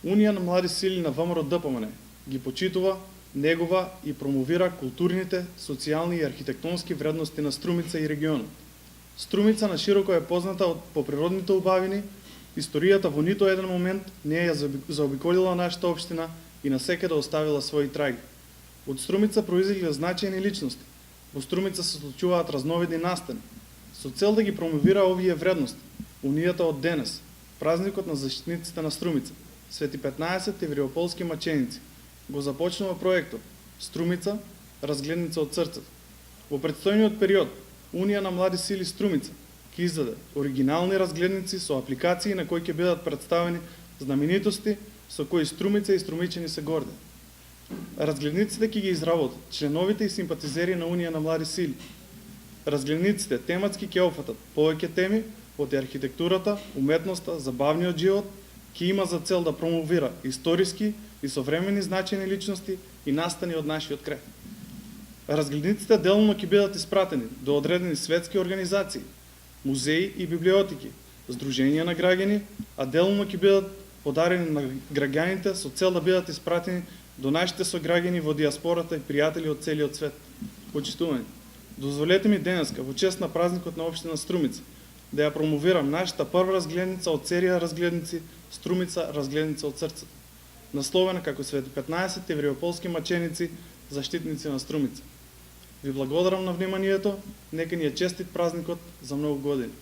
Унија на млади сили на ВМРО ДПМН ги почитува, негува и промовира културните, социјални и архитектонски вредности на Струмица и регионот. Струмица на широко е позната по природните убавини, историјата во нито еден момент не ја заобиколила нашата општина и насекаде оставила своји траги. Од Струмица произлегле значајни личности. Во Струмица се случуваат разновидни настани, со цел да ги промовира овие вредности. Унијата од денес, празникот на заштитниците на Струмица, Свети 15 евреополски маченици, го започнува проектот Струмица, разгледница од срцето. Во предстојниот период, Унија на млади сили Струмица ќе издаде оригинални разгледници со апликации на кои ќе бидат представени знаменитости со кои Струмица и струмичани се горде. Разгледниците ќе ги изработат членовите и симпатизери на Унија на млади сили. Разгледниците тематски ќе опфатат повеќе теми од архитектурата, уметноста, забавниот живот, ќе има за цел да промовира историски и современи значајни личности и настани од нашиот крај. Разгледниците делумно ќе бидат испратени до одредени светски организации, музеи и библиотеки, здруженија на граѓани, а делумно ќе бидат подарени на граѓаните со цел да бидат испратени до нашите сограѓани во диаспората и пријатели од целиот свет. Почитувани, дозволете ми денеска во чест на празникот на општина Струмица да ја промовирам нашата прва разгледница од серија разгледници Струмица, разгледница од срцето, насловена како Свети 15 евреополски маченици, заштитници на Струмица. Ви благодарам на вниманието, нека ни е честит празникот за многу години.